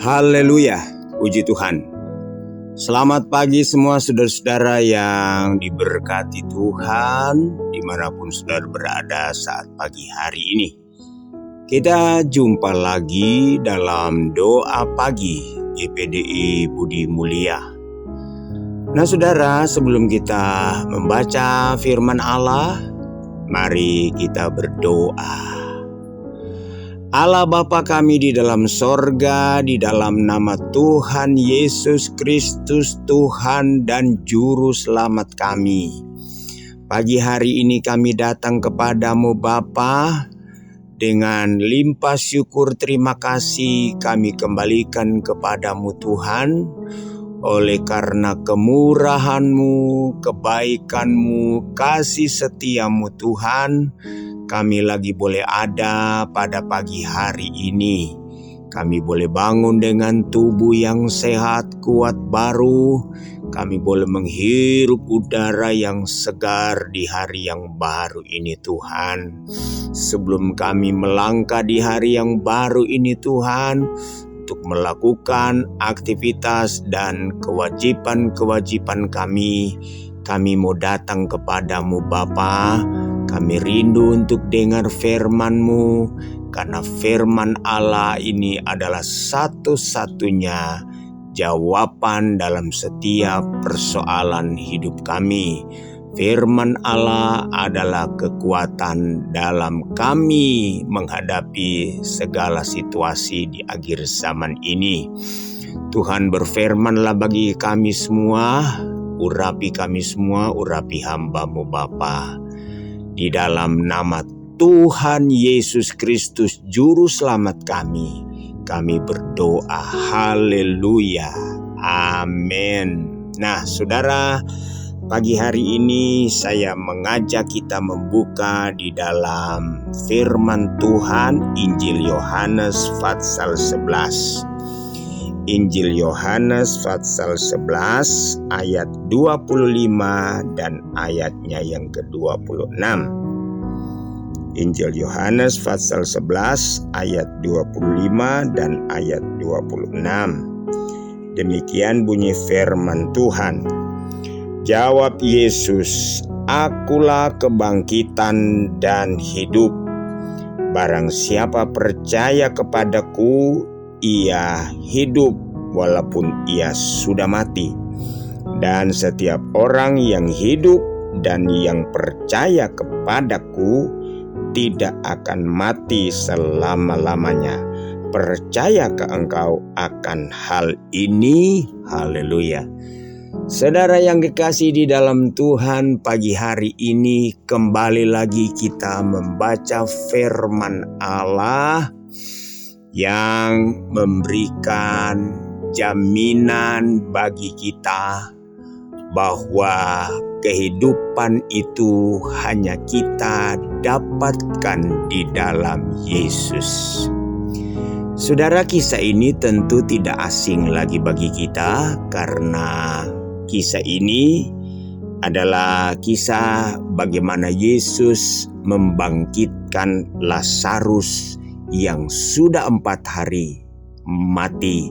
Haleluya, puji Tuhan. Selamat pagi semua saudara-saudara yang diberkati Tuhan dimanapun saudara berada saat pagi hari ini. Kita jumpa lagi dalam doa pagi GPDI Budi Mulia. Nah saudara, sebelum kita membaca firman Allah, mari kita berdoa. Allah Bapa kami di dalam sorga, di dalam nama Tuhan Yesus Kristus, Tuhan dan Juru Selamat kami. Pagi hari ini kami datang kepadamu Bapa, dengan limpah syukur terima kasih kami kembalikan kepadamu Tuhan. Oleh karena kemurahan-Mu, kebaikan-Mu, kasih setia-Mu Tuhan, kami lagi boleh ada pada pagi hari ini. Kami boleh bangun dengan tubuh yang sehat, kuat, baru. Kami boleh menghirup udara yang segar di hari yang baru ini Tuhan. Sebelum kami melangkah di hari yang baru ini Tuhan, untuk melakukan aktivitas dan kewajiban-kewajiban kami mau datang kepadamu Bapa. Kami rindu untuk dengar firman-Mu, karena firman Allah ini adalah satu-satunya jawaban dalam setiap persoalan hidup kami. Firman Allah adalah kekuatan dalam kami menghadapi segala situasi di akhir zaman ini. Tuhan berfirmanlah bagi kami semua, urapi kami semua, urapi hamba-Mu Bapa. Di dalam nama Tuhan Yesus Kristus Juru Selamat kami berdoa. Haleluya. Amin. Nah saudara, pagi hari ini saya mengajak kita membuka di dalam firman Tuhan Injil Yohanes pasal 11. Injil Yohanes pasal 11 ayat 25 dan ayatnya yang ke-26. Injil Yohanes pasal 11 ayat 25 dan ayat 26. Demikian bunyi firman Tuhan. Jawab Yesus, "Akulah kebangkitan dan hidup. Barang siapa percaya kepadaku, ia hidup walaupun ia sudah mati. Dan setiap orang yang hidup dan yang percaya kepadaku tidak akan mati selama-lamanya. Percayakah engkau akan hal ini?" Haleluya. Saudara yang dikasihi di dalam Tuhan, pagi hari ini kembali lagi kita membaca firman Allah yang memberikan jaminan bagi kita bahwa kehidupan itu hanya kita dapatkan di dalam Yesus. Saudara, kisah ini tentu tidak asing lagi bagi kita, karena kisah ini adalah kisah bagaimana Yesus membangkitkan Lazarus yang sudah 4 hari mati,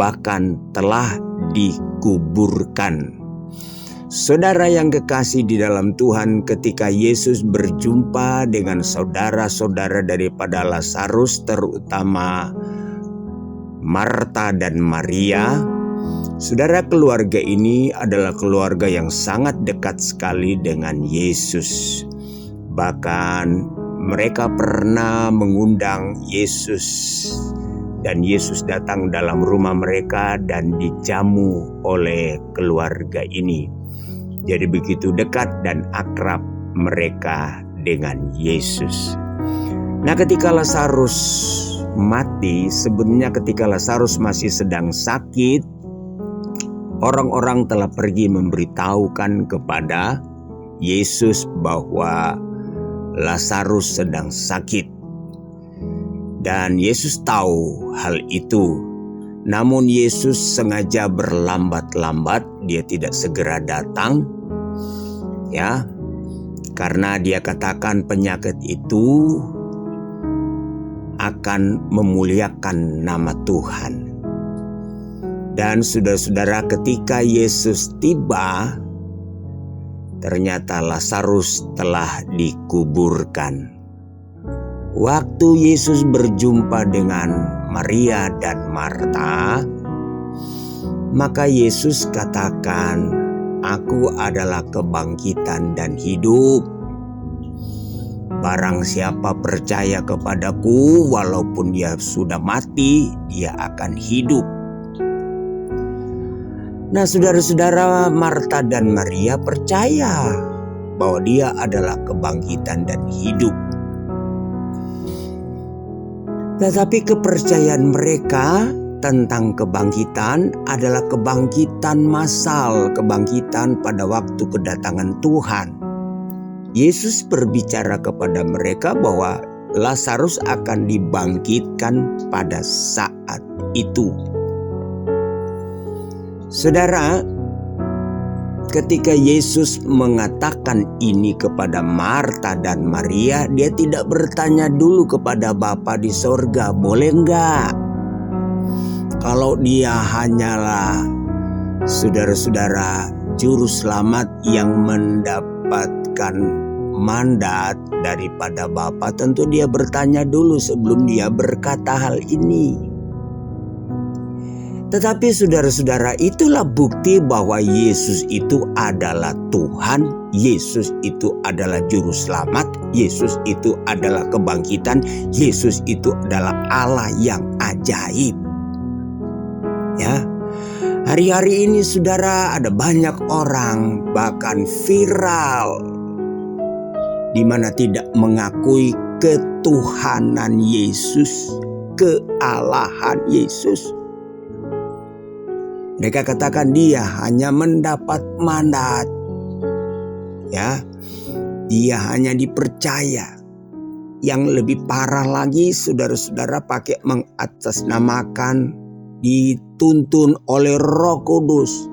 bahkan telah dikuburkan. Saudara yang kekasih di dalam Tuhan, ketika Yesus berjumpa dengan saudara-saudara daripada Lazarus, terutama Marta dan Maria, saudara, keluarga ini adalah keluarga yang sangat dekat sekali dengan Yesus. Bahkan mereka pernah mengundang Yesus, dan Yesus datang dalam rumah mereka dan dijamu oleh keluarga ini. Jadi begitu dekat dan akrab mereka dengan Yesus. Nah, ketika Lazarus mati, sebenarnya ketika Lazarus masih sedang sakit, orang-orang telah pergi memberitahukan kepada Yesus bahwa Lazarus sedang sakit. Dan Yesus tahu hal itu. Namun Yesus sengaja berlambat-lambat, dia tidak segera datang. Ya, karena dia katakan penyakit itu akan memuliakan nama Tuhan. Dan saudara-saudara, ketika Yesus tiba, ternyata Lazarus telah dikuburkan. Waktu Yesus berjumpa dengan Maria dan Marta, maka Yesus katakan, "Aku adalah kebangkitan dan hidup. Barang siapa percaya kepadaku, walaupun dia sudah mati, dia akan hidup." Nah, saudara-saudara, Marta dan Maria percaya bahwa dia adalah kebangkitan dan hidup. Tetapi kepercayaan mereka tentang kebangkitan adalah kebangkitan massal, kebangkitan pada waktu kedatangan Tuhan. Yesus berbicara kepada mereka bahwa Lazarus akan dibangkitkan pada saat itu. Saudara, ketika Yesus mengatakan ini kepada Marta dan Maria, dia tidak bertanya dulu kepada Bapa di sorga, boleh enggak? Kalau dia hanyalah, saudara-saudara, juru selamat yang mendapatkan mandat daripada Bapa, tentu dia bertanya dulu sebelum dia berkata hal ini. Tetapi saudara-saudara, itulah bukti bahwa Yesus itu adalah Tuhan, Yesus itu adalah juru selamat, Yesus itu adalah kebangkitan, Yesus itu adalah Allah yang ajaib. Ya, hari-hari ini saudara, ada banyak orang bahkan viral di mana tidak mengakui ketuhanan Yesus, kealahan Yesus. Mereka katakan dia hanya mendapat mandat. Ya, dia hanya dipercaya. Yang lebih parah lagi, saudara-saudara, pakai mengatasnamakan, dituntun oleh Roh Kudus.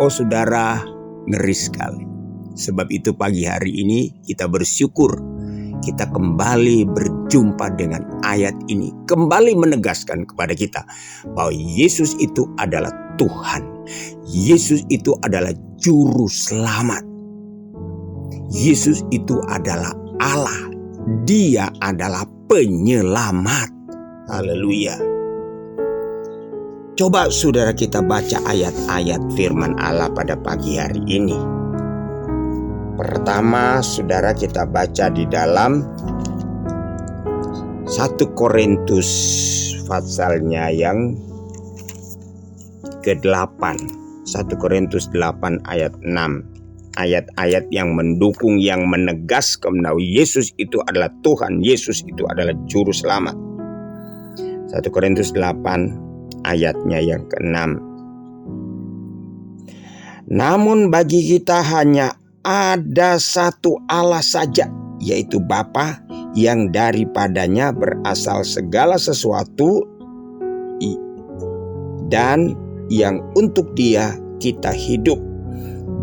Oh saudara, ngeri sekali. Sebab itu pagi hari ini kita bersyukur kita kembali berjumpa dengan ayat ini, kembali menegaskan kepada kita bahwa Yesus itu adalah Tuhan. Yesus itu adalah juru selamat. Yesus itu adalah Allah. Dia adalah penyelamat. Haleluya. Coba saudara kita baca ayat-ayat firman Allah pada pagi hari ini. Pertama, saudara kita baca di dalam 1 Korintus pasalnya yang ke-8. 1 Korintus 8 ayat 6. Ayat-ayat yang mendukung, yang menegaskan bahwa Yesus itu adalah Tuhan, Yesus itu adalah juru selamat. 1 Korintus 8 ayatnya yang ke-6. Namun bagi kita hanya ada satu Allah saja, yaitu Bapa, yang daripadanya berasal segala sesuatu dan yang untuk Dia kita hidup.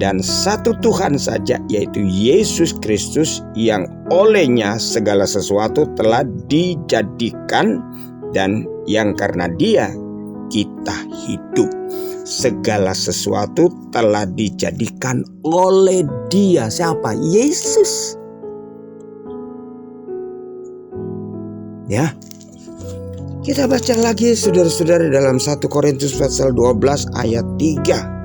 Dan satu Tuhan saja, yaitu Yesus Kristus, yang olehnya segala sesuatu telah dijadikan dan yang karena Dia kita hidup. Segala sesuatu telah dijadikan oleh Dia. Siapa? Yesus. Ya. Kita baca lagi saudara-saudara dalam 1 Korintus pasal 12 ayat 3.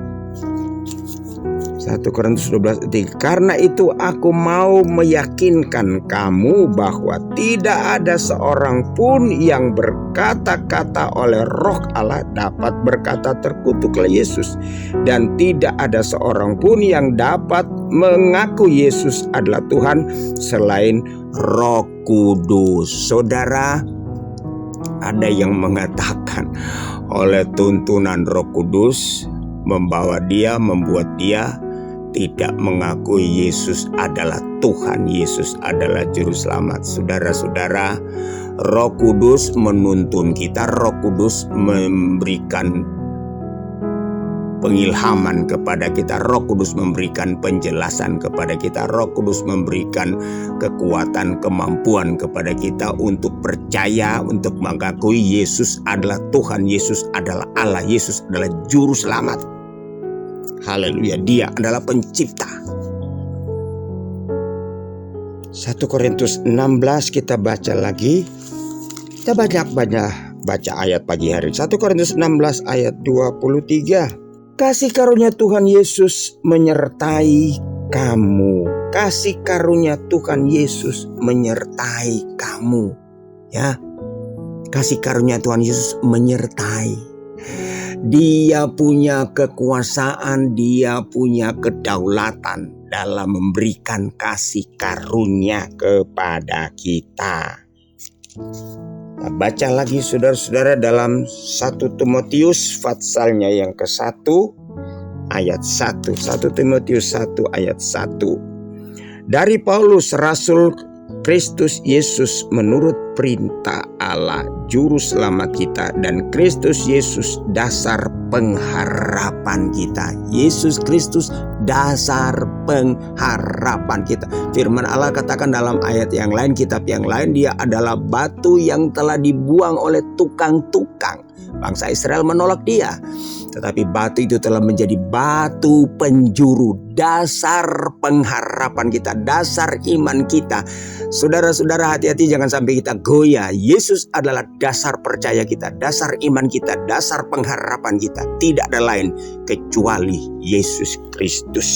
1 Korintus 12 ayat 3. Karena itu aku mau meyakinkan kamu bahwa tidak ada seorang pun yang berkata-kata oleh Roh Allah dapat berkata terkutuklah Yesus. Dan tidak ada seorang pun yang dapat mengaku Yesus adalah Tuhan selain Roh Kudus. Saudara, ada yang mengatakan oleh tuntunan Roh Kudus membuat dia tidak mengakui Yesus adalah Tuhan, Yesus adalah juru selamat. Saudara-saudara, Roh Kudus menuntun kita, Roh Kudus memberikan pengilhaman kepada kita. Roh Kudus memberikan penjelasan kepada kita. Roh Kudus memberikan kekuatan, kemampuan kepada kita untuk percaya, untuk mengakui Yesus adalah Tuhan, Yesus adalah Allah, Yesus adalah Juru Selamat. Haleluya, Dia adalah pencipta. 1 Korintus 16 kita baca lagi. Kita banyak-banyak baca ayat pagi hari. 1 Korintus 16 ayat 23. Kasih karunia Tuhan Yesus menyertai kamu. Kasih karunia Tuhan Yesus menyertai kamu. Ya. Kasih karunia Tuhan Yesus menyertai. Dia punya kekuasaan, dia punya kedaulatan dalam memberikan kasih karunia kepada kita. Nah, baca lagi saudara-saudara dalam 1 Timotius pasalnya yang ke-1 ayat 1. 1 Timotius 1 ayat 1. Dari Paulus rasul Kristus Yesus menurut perintah Allah Juru Selamat kita, dan Kristus Yesus dasar pengharapan kita. Yesus Kristus dasar pengharapan kita. Firman Allah katakan dalam ayat yang lain, kitab yang lain, Dia adalah batu yang telah dibuang oleh tukang-tukang. Bangsa Israel menolak Dia, tetapi batu itu telah menjadi batu penjuru, dasar pengharapan kita, dasar iman kita. Saudara-saudara, hati-hati jangan sampai kita goyah. Yesus adalah dasar percaya kita, dasar iman kita, dasar pengharapan kita. Tidak ada lain kecuali Yesus Kristus.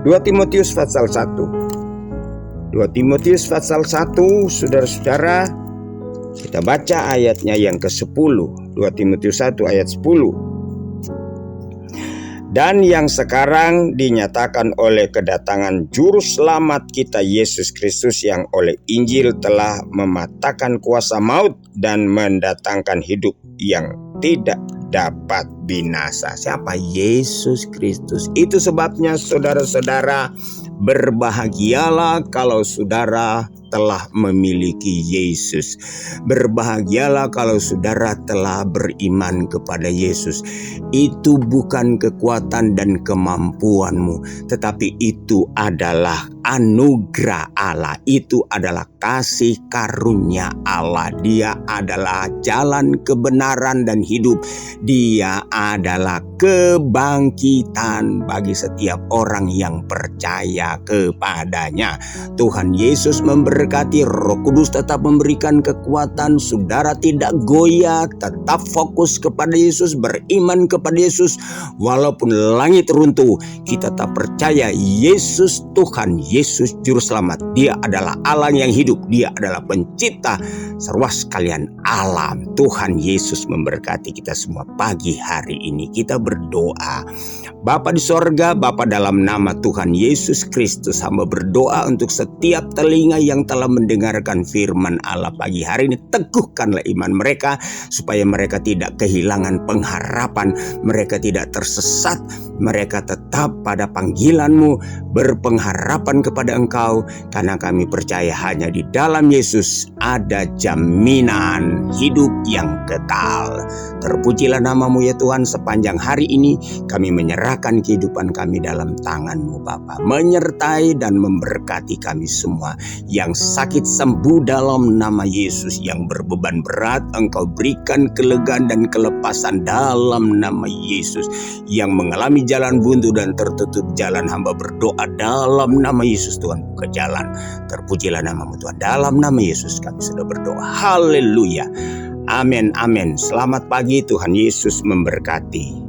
2 Timotius pasal 1. 2 Timotius pasal 1, saudara-saudara, kita baca ayatnya yang ke-10. 2 Timotius 1 ayat 10. Dan yang sekarang dinyatakan oleh kedatangan Juru Selamat kita Yesus Kristus, yang oleh Injil telah mematahkan kuasa maut dan mendatangkan hidup yang tidak dapat binasa. Siapa? Yesus Kristus. Itu sebabnya saudara-saudara, berbahagialah kalau saudara telah memiliki Yesus. Berbahagialah kalau saudara telah beriman kepada Yesus. Itu bukan kekuatan dan kemampuanmu, tetapi itu adalah anugerah Allah. Itu adalah kasih karunia Allah. Dia adalah jalan kebenaran dan hidup. Dia adalah kebangkitan bagi setiap orang yang percaya kepadanya. Tuhan Yesus memberkati. Roh Kudus tetap memberikan kekuatan. Saudara tidak goyah, tetap fokus kepada Yesus, beriman kepada Yesus. Walaupun langit runtuh, kita tetap percaya Yesus Tuhan, Yesus Juru Selamat. Dia adalah Allah yang hidup. Dia adalah pencipta seluas sekalian alam. Tuhan Yesus memberkati kita semua pagi hari ini. Kita berdoa. Bapa di sorga, Bapa, dalam nama Tuhan Yesus Kristus, hamba berdoa untuk setiap telinga yang telah mendengarkan firman Allah pagi hari ini. Teguhkanlah iman mereka supaya mereka tidak kehilangan pengharapan, mereka tidak tersesat, mereka tetap pada panggilan-Mu, berpengharapan kepada Engkau, karena kami percaya hanya di dalam Yesus ada jaminan hidup yang kekal. Terpujilah nama-Mu ya Tuhan. Sepanjang hari ini kami menyerahkan kehidupan kami dalam tangan-Mu Bapa. Menyertai dan memberkati kami semua. Yang sakit sembuh dalam nama Yesus. Yang berbeban berat Engkau berikan kelegaan dan kelepasan dalam nama Yesus. Yang mengalami jalan buntu dan tertutup jalan, hamba berdoa dalam nama Yesus, Tuhan buka jalan. Terpujilah nama-Mu Tuhan. Dalam nama Yesus kami sudah berdoa. Haleluya. Amin, amin. Selamat pagi, Tuhan Yesus memberkati.